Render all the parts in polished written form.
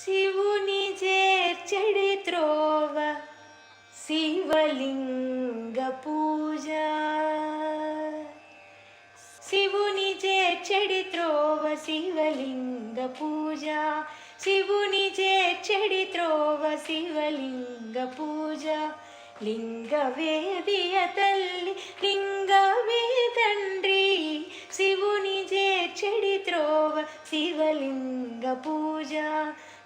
శివుని చేర్చెడి త్రోవ శివలింగ పూజ. శివుని చేర్చెడి త్రోవ శివలింగ పూజ. శివుని చేర్చెడి త్రోవ శివలింగ పూజ. లింగవేదియ తల్లి లింగవే తండ్రి. శివుని చేర్చెడి త్రోవ శివలింగ పూజ.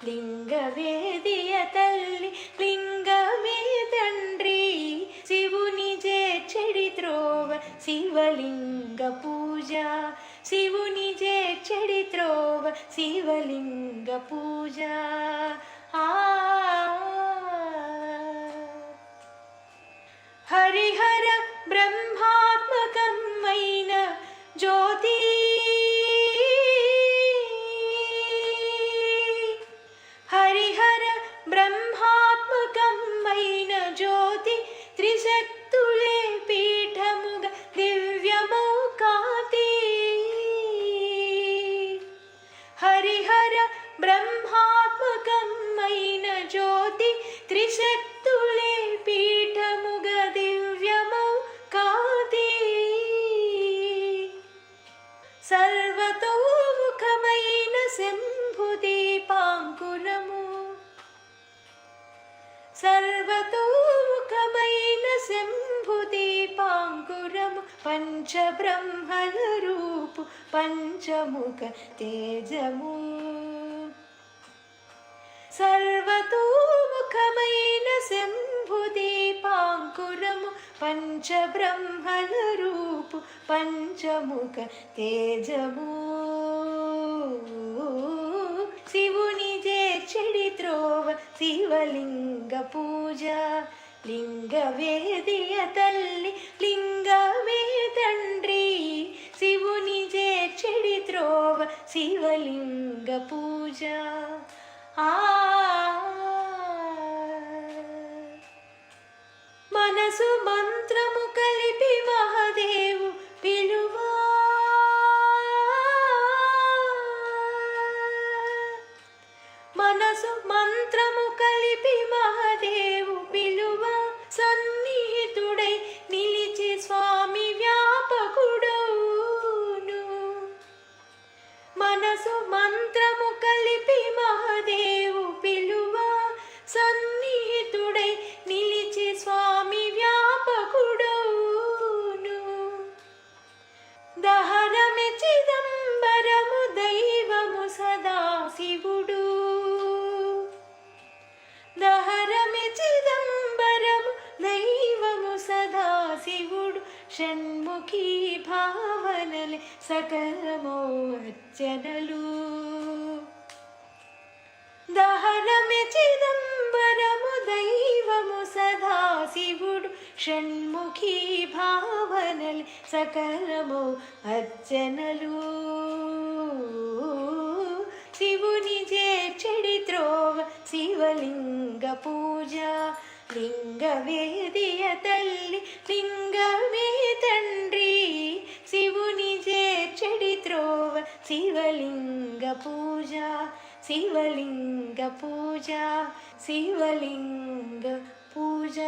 లింగవేదియ తల్లి లింగవే తండ్రి. శివుని చేర్చెడి త్రోవ శివలింగ పూజ. శివుని చేర్చెడి త్రోవ శివలింగ పూజ. హరిహర బ్రహ్మాత్మకమైన జ్యోతి. హరిహర బ్రహ్మాత్మకమైన జ్యోతి. త్రిశక్తులే పీఠముగ దివ్యమౌ కాంతి. హరిహర బ్రహ్మాత్మకమైన జ్యోతి. త్రిశక్తులే పీఠముగ దివ్యమౌ కాంతి. సర్వతోముఖమైన శంభుదీపాంకురము. సర్వతోముఖమైన శంభుదీపాంకురము. పంచబ్రహ్మల రూపు పంచముఖ తేజము. సర్వతోముఖమైన శంభుదీపాంకురము. పంచబ్రహ్మల రూపు పంచముఖ తేజము. శివుని చేర్చెడి త్రోవ శివలింగ పూజ. లింగవేదియ తల్లి లింగవే తండ్రి. శివుని చేర్చెడి త్రోవ శివలింగ పూజ. మనసు మంత్రము కలిపి మహాదేవు పిలువా. మనసు మంత్రము కలిపి మహాదేవు పిలువ. సన్నిహితుడై నిలిచి స్వామి వ్యాపకుడౌను. మనసు మంత్రము కలిపి మహాదేవు పిలువ. సన్నిహితుడై నిలిచి స్వామి వ్యాపకుడౌను. దహరమె చిదంబరము దైవము సదాశివుడు. దహరమె చిదంబరము దైవము సదాశివుడు. షణ్ముఖీ భావనలే సకలమో అర్చనలు. దహరమె చిదంబరము దైవము సదాశివుడు. షణ్ముఖీ భావనలే సకలమో అర్చనలు. శివుని చేర్చెడి త్రోవ శివలింగ పూజ. లింగవేదియ తల్లి లింగమే తండ్రి. శివుని చేర్చెడి త్రోవ శివలింగ పూజ. శివలింగ పూజ. శివలింగ పూజ.